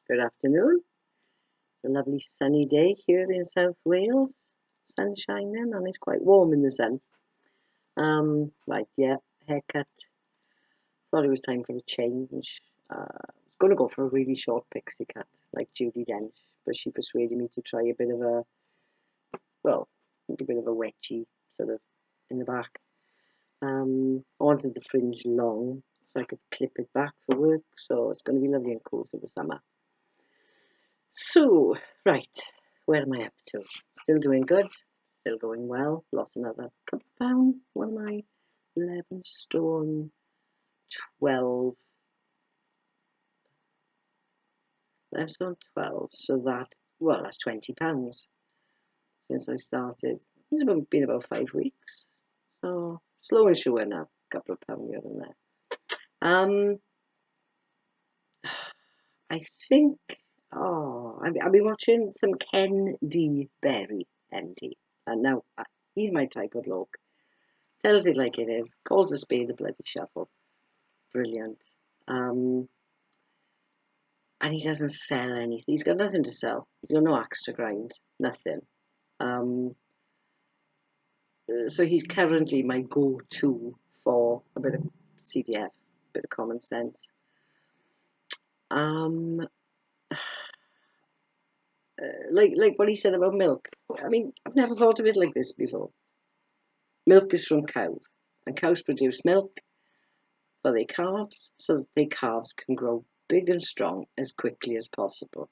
Good afternoon. It's a lovely sunny day here in South Wales. Sun shining and it's quite warm in the sun. Right, yeah, haircut. Thought it was time for a change. I was going to go for a really short pixie cut, like Judy Dench, but she persuaded me to try a bit of a, well, a bit of a wedgie, sort of, in the back. I wanted the fringe long, so I could clip it back for work, so it's going to be lovely and cool for the summer. So, right, where am I up to? Still doing good, still going well. Lost another couple of pounds. What am I? 11 stone, 12. 11 stone, 12. So that, well, that's 20 pounds since I started. It's been about 5 weeks. So, slow and sure now. A couple of pounds here and there. I think, I've been watching some Ken D. Berry, MD. And now, he's my type of bloke. Tells it like it is. Calls a spade a bloody shovel. Brilliant. And he doesn't sell anything. He's got nothing to sell. He's got no extra grind. Nothing. So he's currently my go-to for a bit of CDF, a bit of common sense. Like what he said about milk. I mean, I've never thought of it like this before. Milk is from cows, and cows produce milk for their calves, so that their calves can grow big and strong as quickly as possible.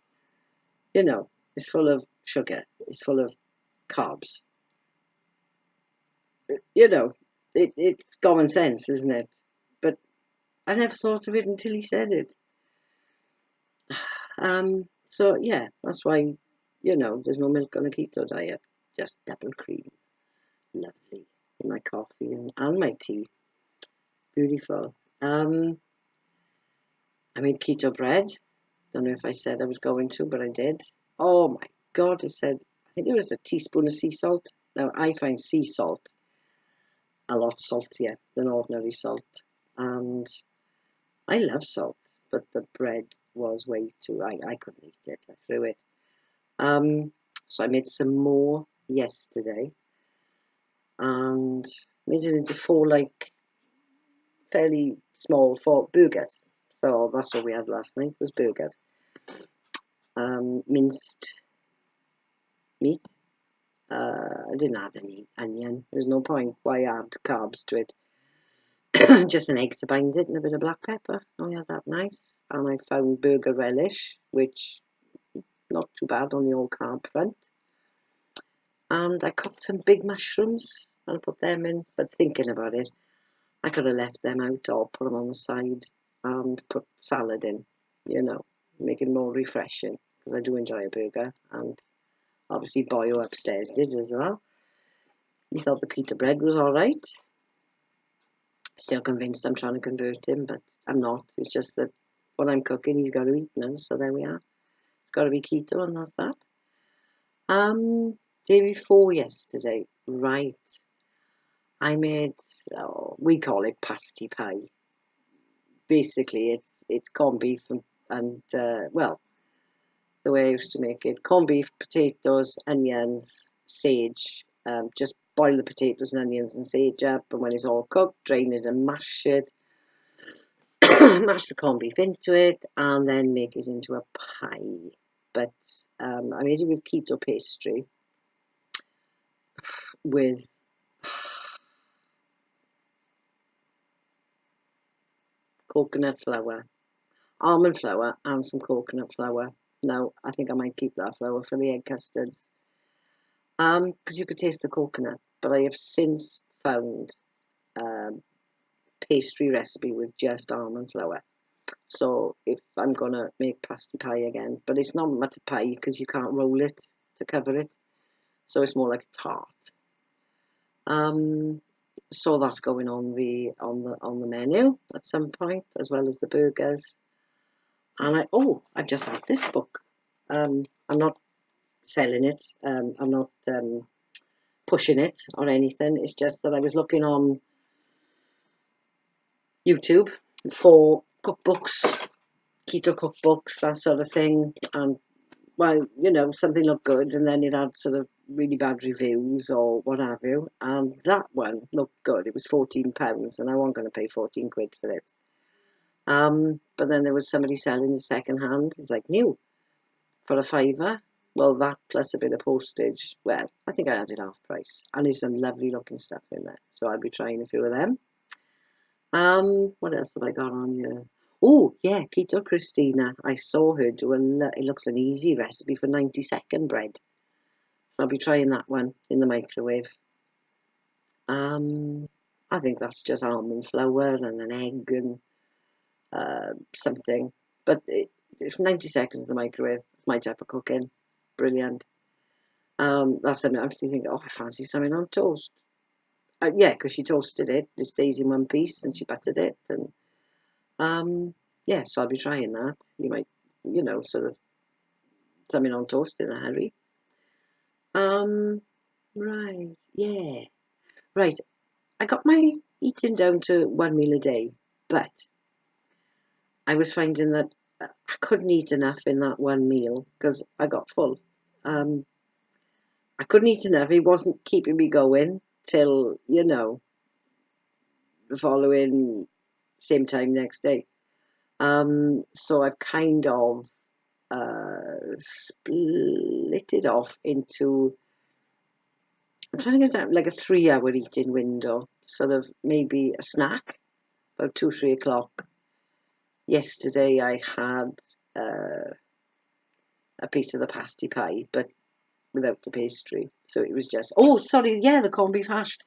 You know, it's full of sugar, it's full of carbs. You know, it's common sense, isn't it? But I never thought of it until he said it. So yeah, that's why, there's no milk on a keto diet, just double cream. Lovely. In my coffee and my tea. Beautiful. I made keto bread. Don't know if I said I was going to, but I did. Oh my God, I think it was a teaspoon of sea salt. Now, I find sea salt a lot saltier than ordinary salt. And I love salt, but the bread was way too, I couldn't eat it. I threw it. So I made some more yesterday and made it into 4 fairly small 4 burgers. So that's what we had last night, was burgers. Minced meat. I didn't add any onion. There's no point. Why add carbs to it? Just an egg to bind it and a bit of black pepper. Oh yeah, that nice. And I found burger relish, which not too bad on the old carb front. And I cooked some big mushrooms and put them in. But thinking about it, I could have left them out or put them on the side and put salad in, make it more refreshing, because I do enjoy a burger, and obviously Boyo upstairs did as well. He thought the keto bread was alright. Still convinced I'm trying to convert him, but I'm not. It's just that what I'm cooking he's got to eat now, so there we are. It's got to be keto, and that's that. Day before yesterday, right, I made, we call it pasty pie. Basically, it's corned beef and well, the way I used to make it: corned beef, potatoes, onions, sage. Just boil the potatoes and onions and sage up, and when it's all cooked, drain it and mash it. Mash the corned beef into it, and then make it into a pie. But I made it with keto pastry, with coconut flour, almond flour, and some coconut flour. Now, I think I might keep that flour for the egg custards, because you could taste the coconut. But I have since found pastry recipe with just almond flour. So if I'm gonna make pasty pie again, but it's not much a pie because you can't roll it to cover it, so it's more like a tart. So that's going on the menu at some point, as well as the burgers. And I've just had this book. I'm not selling it. I'm not pushing it or anything. It's just that I was looking on YouTube for cookbooks keto cookbooks, that sort of thing. And, well, you know, something looked good, and then it had sort of really bad reviews or what have you. And that one looked good. It was £14, and I wasn't going to pay 14 quid for it. But then there was somebody selling it second hand. It's like new for a fiver. Well, that plus a bit of postage. Well, I think I had it half price. And there's some lovely looking stuff in there. So I'll be trying a few of them. What else have I got on here? Oh, yeah, Keto Christina. I saw her do it looks an easy recipe for 90-second bread. I'll be trying that one in the microwave. I think that's just almond flour and an egg and something. But if 90 seconds in the microwave, it's my type of cooking. Brilliant. That's something I'm still thinking, oh, I fancy something on toast. Yeah, because she toasted it. It stays in one piece, and she buttered it. And yeah, so I'll be trying that. You might, you know, sort of something on toast in a hurry. Right, yeah. Right, I got my eating down to one meal a day, but I was finding that I couldn't eat enough in that one meal because I got full. I couldn't eat enough. It wasn't keeping me going till, you know, the following same time next day. So I've kind of split it off into, I'm trying to get out like a 3 hour eating window, sort of maybe a snack about 2-3 o'clock. Yesterday I had a piece of the pasty pie, but without the pastry. So it was just, oh, sorry, yeah, the corned beef hash.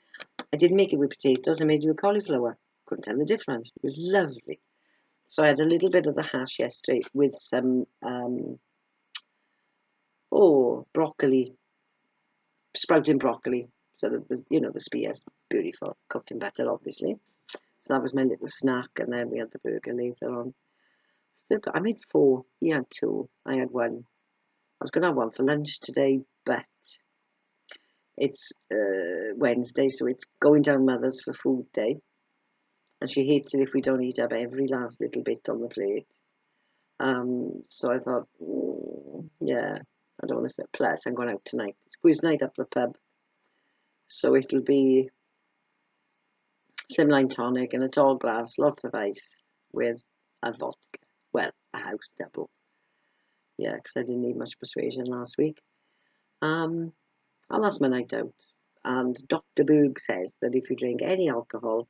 I didn't make it with potatoes. I made it with cauliflower. Couldn't tell the difference. It was lovely. So I had a little bit of the hash yesterday with some, broccoli, sprouting broccoli. Sort of, you know, the spears. Beautiful. Cooked in butter, obviously. So that was my little snack. And then we had the burger later on. I made 4. He had 2. I had 1. I was going to have one for lunch today, but it's Wednesday, so it's going down Mother's for food day. And she hates it if we don't eat up every last little bit on the plate. So I thought, yeah, I don't want to fit. Plus, I'm going out tonight. It's quiz night up the pub. So it'll be slimline tonic in a tall glass, lots of ice with a vodka. Well, a house double. Yeah, because I didn't need much persuasion last week. And that's my night out. And Dr. Boog says that if you drink any alcohol,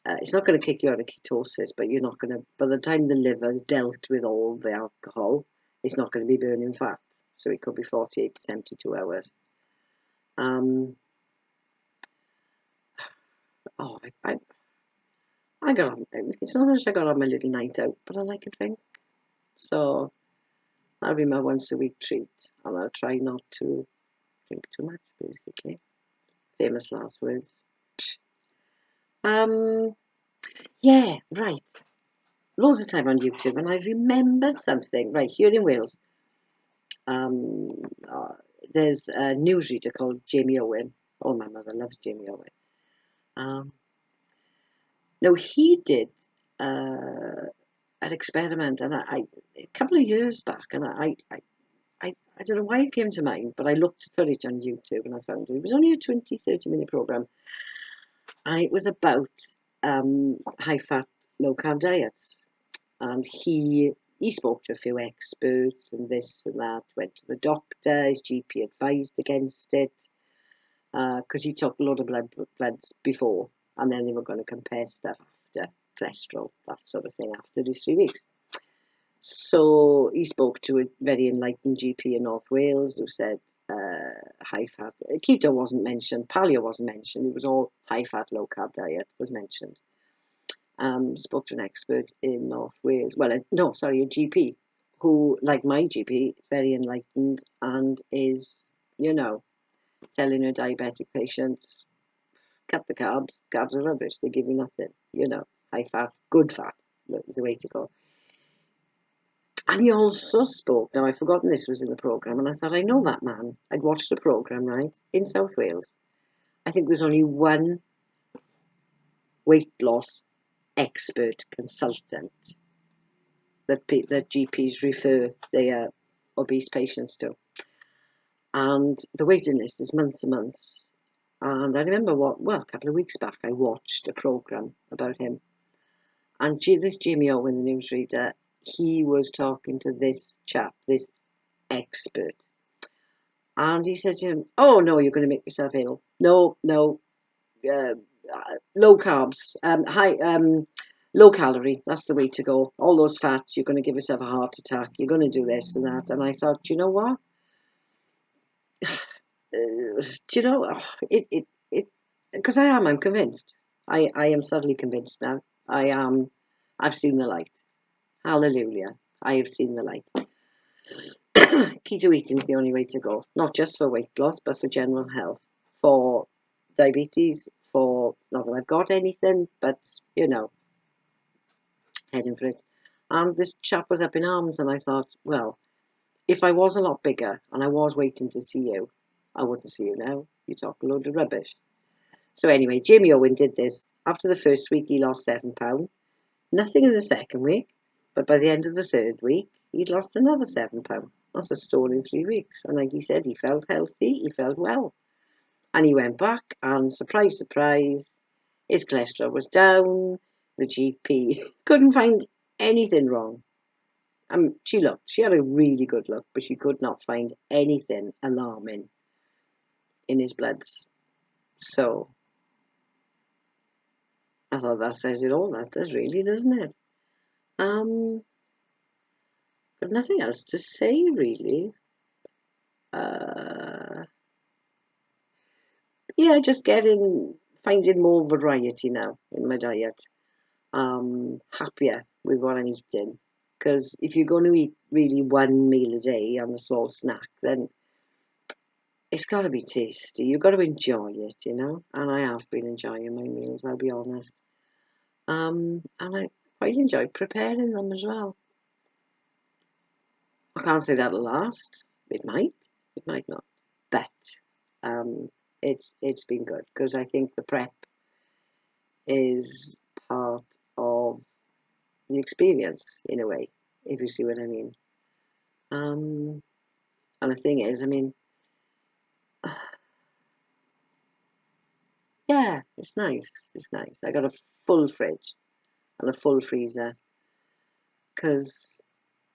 it's not going to kick you out of ketosis, but you're not going to, by the time the liver's dealt with all the alcohol, it's not going to be burning fat. So it could be 48 to 72 hours. I got on, it's not much I got on my little night out, but I like a drink. So that'll be my once a week treat. And I'll try not to drink too much, basically. Famous last words. Yeah, right. Loads of time on YouTube, and I remembered something. Right, here in Wales, there's a newsreader called Jamie Owen. Oh, my mother loves Jamie Owen. Now, he did an experiment, and a couple of years back, and I don't know why it came to mind, but I looked for it on YouTube, and I found it. It was only a 20-30 minute program, and it was about high-fat, low-carb diets. And he spoke to a few experts and this and that, went to the doctor, his GP advised against it, because he took a lot of bloods before, and then they were going to compare stuff after, cholesterol, that sort of thing, after these 3 weeks. So he spoke to a very enlightened GP in North Wales who said high fat, keto wasn't mentioned, paleo wasn't mentioned, it was all high fat, low carb diet was mentioned. Spoke to an expert in North Wales, well, a GP, who, like my GP, very enlightened and is, you know, telling her diabetic patients, cut the carbs, carbs are rubbish, they give you nothing, you know, high fat, good fat is the way to go. And he also spoke, now I've forgotten this was in the programme, and I thought, I know that man. I'd watched the programme, right, in South Wales. I think there's only one weight loss expert consultant that GPs refer their obese patients to. And the waiting list is months and months. And I remember a couple of weeks back, I watched a programme about him. And this Jamie Owen, the newsreader, he was talking to this chap, this expert. And he said to him, "Oh, no, you're going to make yourself ill. No, no, low carbs, low calorie, that's the way to go. All those fats, you're going to give yourself a heart attack. You're going to do this and that." And I thought, you know what? Do you know, because I'm convinced. I am thoroughly convinced now. I've seen the light. Hallelujah. I have seen the light. Keto eating is the only way to go, not just for weight loss, but for general health, for diabetes, for, not that I've got anything, but, heading for it. And this chap was up in arms, and I thought, well, if I was a lot bigger and I was waiting to see you, I wouldn't see you now. You talk a load of rubbish. So anyway, Jamie Owen did this. After the first week, he lost £7. Nothing in the second week, but by the end of the third week, he'd lost another £7. That's a stone in 3 weeks. And like he said, he felt healthy, he felt well. And he went back, and surprise, surprise, his cholesterol was down. The GP couldn't find anything wrong. She had a really good look, but she could not find anything alarming in his bloods. So I thought that says it all, that does really, doesn't it? But nothing else to say, really. Yeah, just finding more variety now in my diet. Happier with what I'm eating. Because if you're going to eat really one meal a day and a small snack, then it's got to be tasty. You've got to enjoy it, And I have been enjoying my meals, I'll be honest. And I quite enjoy preparing them as well. I can't say that'll last. It might not. But it's been good because I think the prep is part of the experience in a way, if you see what I mean. And the thing is, yeah, it's nice. It's nice. I got a full fridge and a full freezer because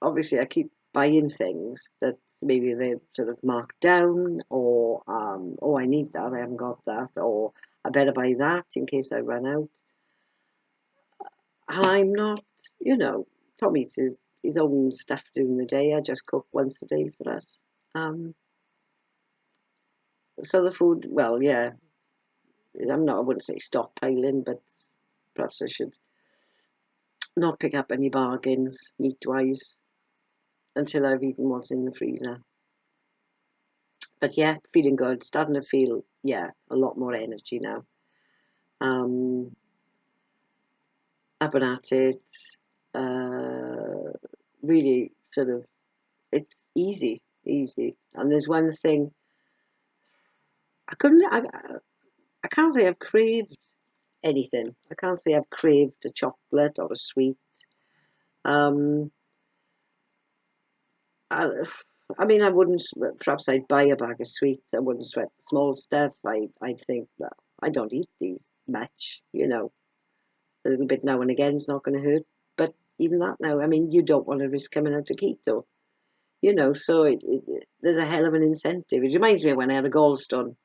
obviously I keep buying things that maybe they're sort of marked down, or oh, I need that, I haven't got that, or I better buy that in case I run out. And I'm not, Tom eats his own stuff during the day. I just cook once a day for us. So the food, well, yeah, I wouldn't say stockpiling, but perhaps I should not pick up any bargains meat-wise until I've eaten what's in the freezer. But yeah, feeling good. Starting to feel, a lot more energy now. Up and at it. Really sort of, it's easy. And there's one thing, I can't say I've craved anything. I can't say I've craved a chocolate or a sweet. I wouldn't, perhaps I'd buy a bag of sweets. I wouldn't sweat the small stuff. I'd think, well, I don't eat these much, a little bit now and again is not going to hurt. But even that now, you don't want to risk coming out to keto, so there's a hell of an incentive. It reminds me of when I had a gallstone.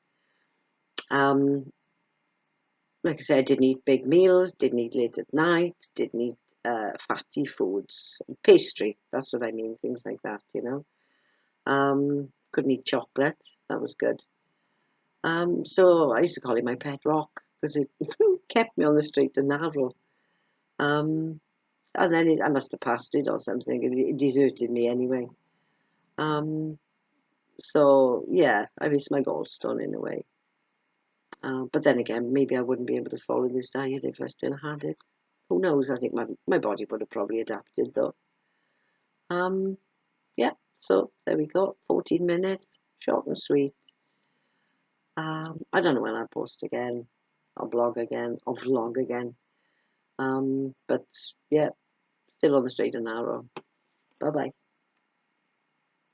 Like I said, I didn't eat big meals, didn't eat late at night, didn't eat fatty foods, pastry, that's what I mean, things like that, Couldn't eat chocolate, that was good. So I used to call it my pet rock because it kept me on the straight and narrow. And then I must have passed it or something. It deserted me anyway. So yeah, I miss my gallstone in a way. But then again, maybe I wouldn't be able to follow this diet if I still had it. Who knows? I think my body would have probably adapted though. Yeah, so there we go. 14 minutes, short and sweet. I don't know when I'll post again, or blog again, or vlog again. But yeah, Still on the straight and narrow. Bye-bye.